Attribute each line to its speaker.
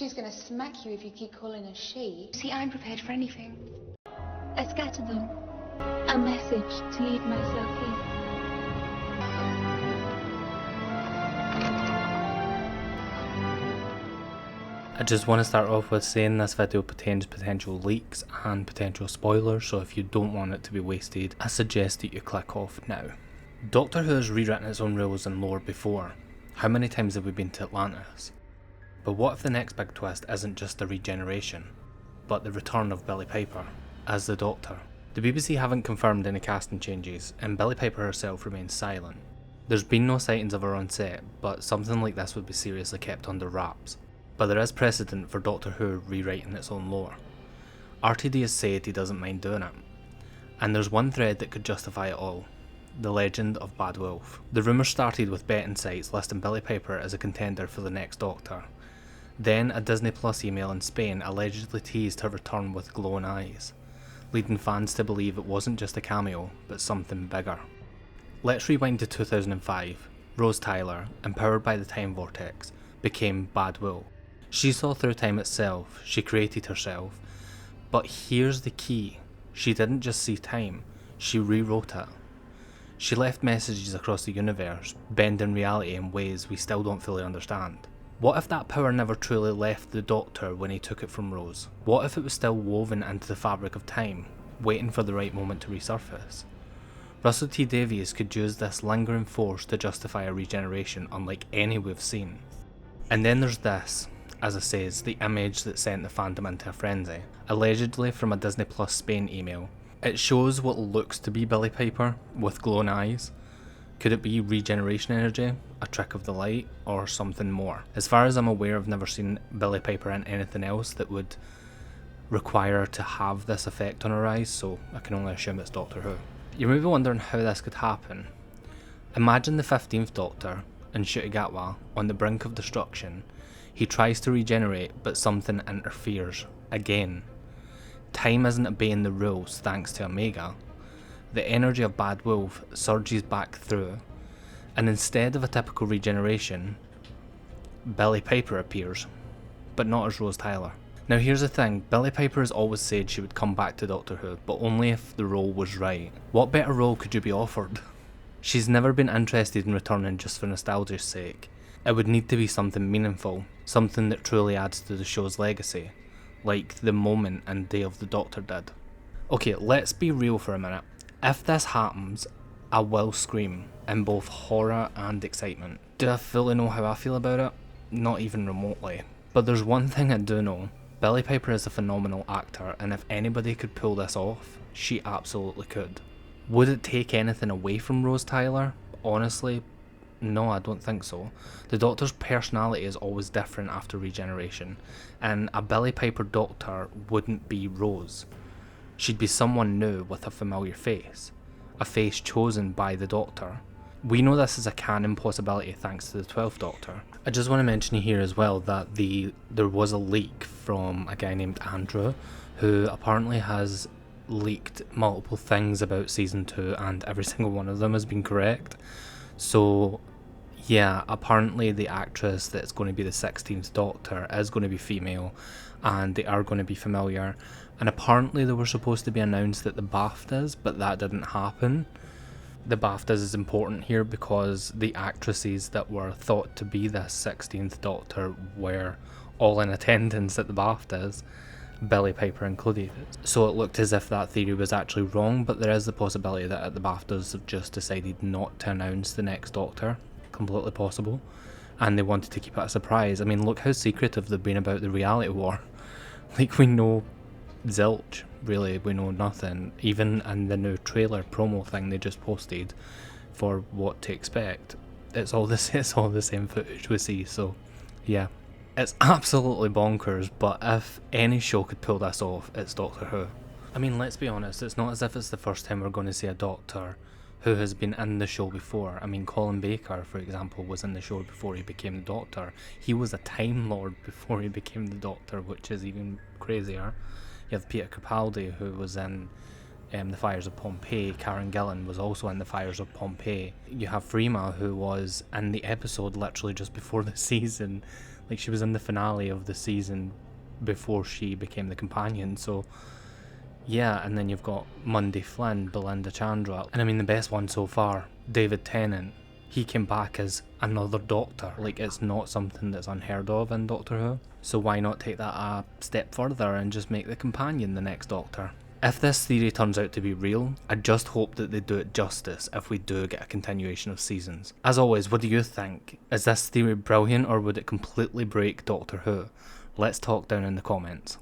Speaker 1: She's gonna smack you if you keep calling her she.
Speaker 2: See, I'm prepared for anything. I scatter them. A message to lead myself in.
Speaker 3: I just want to start off with saying this video contains potential leaks and potential spoilers, so if you don't want it to be wasted, I suggest that you click off now. Doctor Who has rewritten its own rules and lore before. How many times have we been to Atlantis? But what if the next big twist isn't just the regeneration, but the return of Billie Piper as the Doctor? The BBC haven't confirmed any casting changes, and Billie Piper herself remains silent. There's been no sightings of her on set, but something like this would be seriously kept under wraps. But there is precedent for Doctor Who rewriting its own lore. RTD has said he doesn't mind doing it. And there's one thread that could justify it all: the legend of Bad Wolf. The rumours started with betting sites listing Billie Piper as a contender for the next Doctor. Then a Disney Plus email in Spain allegedly teased her return with glowing eyes, leading fans to believe it wasn't just a cameo, but something bigger. Let's rewind to 2005. Rose Tyler, empowered by the Time Vortex, became Bad Wolf. She saw through time itself, she created herself, but here's the key: she didn't just see time, she rewrote it. She left messages across the universe, bending reality in ways we still don't fully understand. What if that power never truly left the Doctor when he took it from Rose? What if it was still woven into the fabric of time, waiting for the right moment to resurface? Russell T Davies could use this lingering force to justify a regeneration unlike any we've seen. And then there's this, as I says, the image that sent the fandom into a frenzy, allegedly from a Disney Plus Spain email. It shows what looks to be Billie Piper, with glowing eyes. Could it be regeneration energy, a trick of the light, or something more? As far as I'm aware, I've never seen Billie Piper in anything else that would require her to have this effect on her eyes, so I can only assume it's Doctor Who. You're maybe wondering how this could happen. Imagine the 15th Doctor, in ᴍᴏᴅᴜᴜ, on the brink of destruction. He tries to regenerate, but something interferes, again. Time isn't obeying the rules thanks to ᴅᴜᴇ. The energy of Bad Wolf surges back through, and instead of a typical regeneration, Billie Piper appears, but not as Rose Tyler. Now here's the thing, Billie Piper has always said she would come back to Doctor Who, but only if the role was right. What better role could you be offered? She's never been interested in returning just for nostalgia's sake. It would need to be something meaningful, something that truly adds to the show's legacy, like the moment and Day of the Doctor did. Okay, let's be real for a minute. If this happens, I will scream, in both horror and excitement. Do I fully know how I feel about it? Not even remotely. But there's one thing I do know. Billie Piper is a phenomenal actor, and if anybody could pull this off, she absolutely could. Would it take anything away from Rose Tyler? Honestly, no, I don't think so. The Doctor's personality is always different after regeneration, and a Billie Piper Doctor wouldn't be Rose. She'd be someone new with a familiar face, a face chosen by the Doctor. We know this is a canon possibility thanks to the 12th Doctor. I just want to mention here as well that there was a leak from a guy named Andrew, who apparently has leaked multiple things about season 2, and every single one of them has been correct. So yeah, apparently the actress that's going to be the 16th Doctor is going to be female, and they are going to be familiar, and apparently they were supposed to be announced at the BAFTAs, but that didn't happen. The BAFTAs is important here because the actresses that were thought to be the 16th Doctor were all in attendance at the BAFTAs, Billie Piper included. So it looked as if that theory was actually wrong, but there is the possibility that at the BAFTAs they've just decided not to announce the next Doctor. Completely possible. And they wanted to keep it a surprise. I mean, look how secretive they've been about the reality war. Like, we know zilch, really, we know nothing. Even in the new trailer promo thing they just posted for what to expect, it's all the same footage we see, so yeah. It's absolutely bonkers, but if any show could pull this off, it's Doctor Who. I mean, let's be honest, it's not as if it's the first time we're going to see a Doctor who has been in the show before. I mean, Colin Baker, for example, was in the show before he became the Doctor. He was a Time Lord before he became the Doctor, which is even crazier. You have Peter Capaldi, who was in The Fires of Pompeii. Karen Gillan was also in The Fires of Pompeii. You have ᴅɪᴜᴜᴜ, who was in the episode literally just before the season, Like, she was in the finale of the season before she became the companion, so yeah. And then you've got Monday Flynn, Belinda Chandra, and I mean the best one so far, David Tennant. He came back as another Doctor. Like, it's not something that's unheard of in Doctor Who, so why not take that a step further and just make the companion the next Doctor? If this theory turns out to be real, I just hope that they do it justice if we do get a continuation of seasons. As always, what do you think? Is this theory brilliant, or would it completely break Doctor Who? Let's talk down in the comments.